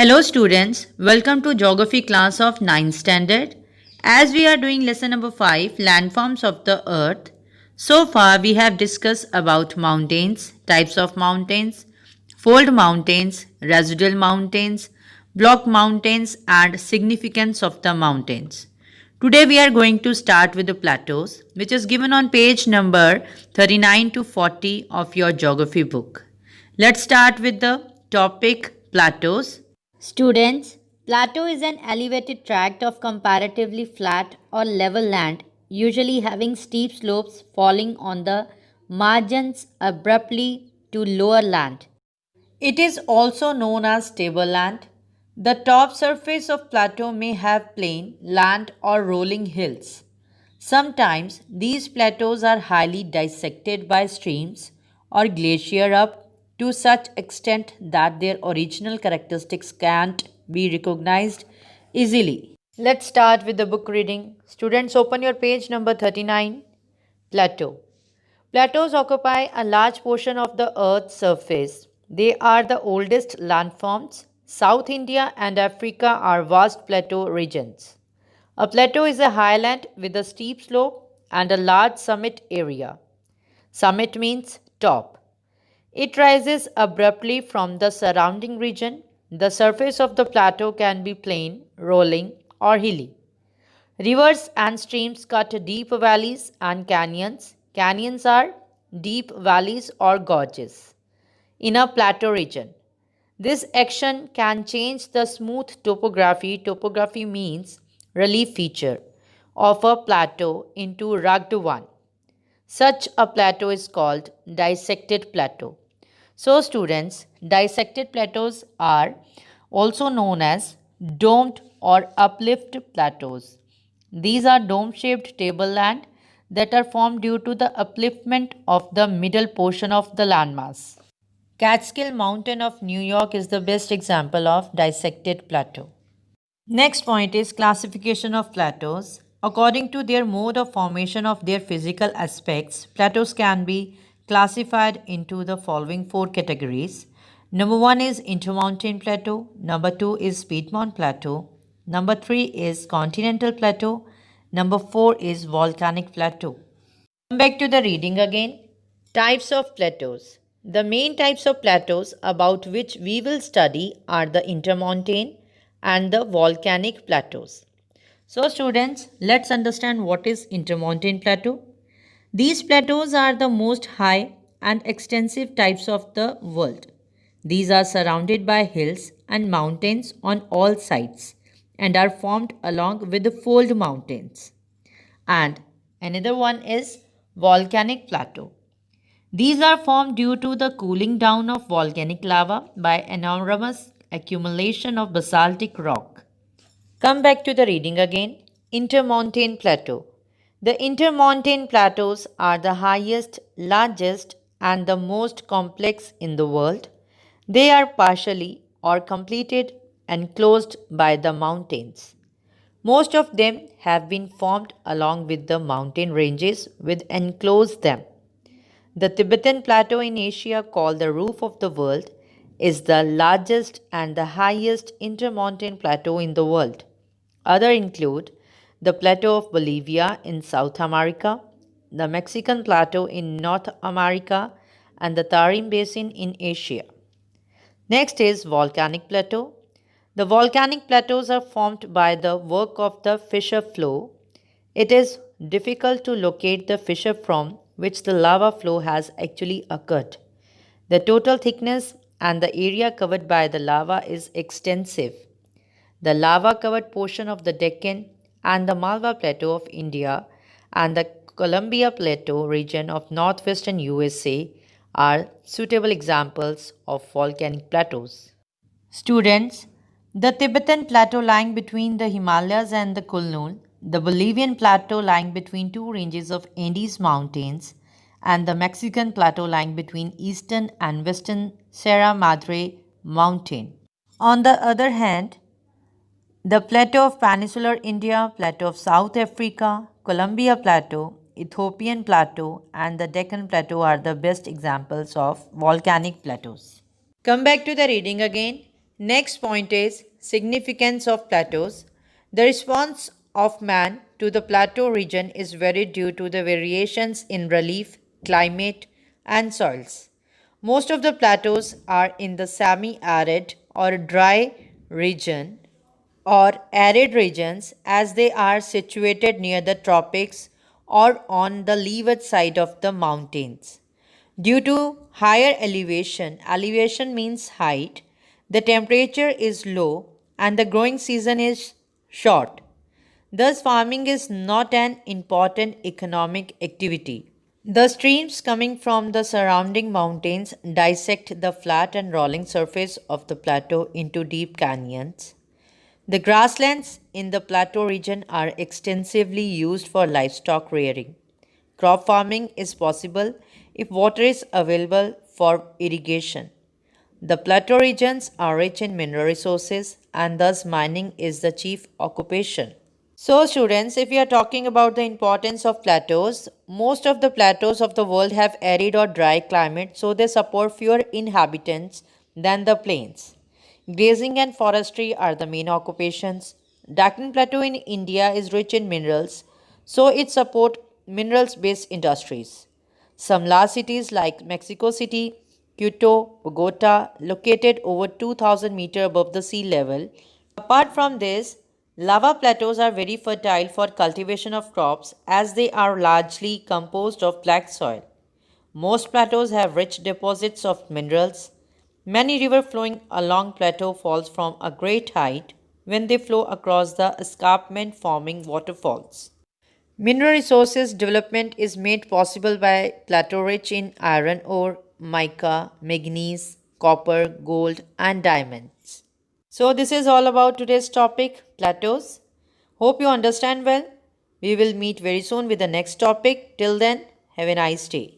Hello students, welcome to geography class of 9th standard. As we are doing lesson number 5, landforms of the earth. So far we have discussed about mountains, types of mountains, fold mountains, residual mountains, block mountains and significance of the mountains. Today we are going to start with the plateaus, which is given on page number 39 to 40 of your geography book. Let's start with the topic plateaus. Students, plateau is an elevated tract of comparatively flat or level land, usually having steep slopes falling on the margins abruptly to lower land. It is also known as tableland. The top surface of plateau may have plain land or rolling hills. Sometimes these plateaus are highly dissected by streams or glacier up to such extent that their original characteristics can't be recognized easily. Let's start with the book reading. Students, open your page number 39. Plateau. Plateaus occupy a large portion of the Earth's surface. They are the oldest landforms. South India and Africa are vast plateau regions. A plateau is a highland with a steep slope and a large summit area. Summit means top. It rises abruptly from the surrounding region. The surface of the plateau can be plain, rolling, or hilly. Rivers and streams cut deep valleys and canyons. Canyons are deep valleys or gorges in a plateau region. This action can change the smooth topography. Topography means relief feature of a plateau into rugged one. Such a plateau is called dissected plateau. So students, dissected plateaus are also known as domed or uplift plateaus. These are dome-shaped tableland that are formed due to the upliftment of the middle portion of the landmass. Catskill Mountain of New York is the best example of dissected plateau. Next point is classification of plateaus. According to their mode of formation of their physical aspects, plateaus can be classified into the following four categories. Number 1 is intermountain plateau, number 2 is Piedmont plateau, number 3 is continental plateau, number 4 is volcanic plateau. Come back to the reading again. Types of plateaus. The main types of plateaus about which we will study are the intermountain and the volcanic plateaus. So students, let's understand what is intermountain plateau. These plateaus are the most high and extensive types of the world. These are surrounded by hills and mountains on all sides and are formed along with the fold mountains. And another one is volcanic plateau. These are formed due to the cooling down of volcanic lava by enormous accumulation of basaltic rock. Come back to the reading again. Intermountain plateau. The intermountain plateaus are the highest, largest, and the most complex in the world. They are partially or completed enclosed by the mountains. Most of them have been formed along with the mountain ranges which enclose them. The Tibetan Plateau in Asia, called the roof of the world, is the largest and the highest intermountain plateau in the world. Others include the Plateau of Bolivia in South America, the Mexican Plateau in North America, and the Tarim Basin in Asia. Next is volcanic plateau. The volcanic plateaus are formed by the work of the fissure flow. It is difficult to locate the fissure from which the lava flow has actually occurred. The total thickness and the area covered by the lava is extensive. The lava-covered portion of the Deccan and the Malwa Plateau of India and the Columbia Plateau region of northwestern USA are suitable examples of volcanic plateaus. Students, the Tibetan Plateau lying between the Himalayas and the Kulnul, the Bolivian Plateau lying between two ranges of Andes Mountains, and the Mexican Plateau lying between eastern and western Sierra Madre Mountain. On the other hand, the Plateau of Peninsular India, Plateau of South Africa, Columbia Plateau, Ethiopian Plateau, and the Deccan Plateau are the best examples of volcanic plateaus. Come back to the reading again. Next point is significance of plateaus. The response of man to the plateau region is varied due to the variations in relief, climate, and soils. Most of the plateaus are in the semi arid or dry region or arid regions as they are situated near the tropics or on the leeward side of the mountains. Due to higher elevation means height, the temperature is low and the growing season is short. Thus, farming is not an important economic activity. The streams coming from the surrounding mountains dissect the flat and rolling surface of the plateau into deep canyons. The grasslands in the plateau region are extensively used for livestock rearing. Crop farming is possible if water is available for irrigation. The plateau regions are rich in mineral resources and thus mining is the chief occupation. So, students, if we are talking about the importance of plateaus, most of the plateaus of the world have arid or dry climate, so they support fewer inhabitants than the plains. Grazing and forestry are the main occupations. Deccan Plateau in India is rich in minerals, so it supports minerals based industries. Some large cities like Mexico City, Quito, Bogota, located over 2000 meters above the sea level. Apart from this, lava plateaus are very fertile for cultivation of crops as they are largely composed of black soil. Most plateaus have rich deposits of minerals. Many rivers flowing along plateau falls from a great height when they flow across the escarpment forming waterfalls. Mineral resources development is made possible by plateau rich in iron ore, mica, manganese, copper, gold, and diamonds. So, this is all about today's topic plateaus. Hope you understand well. We will meet very soon with the next topic. Till then, have a nice day.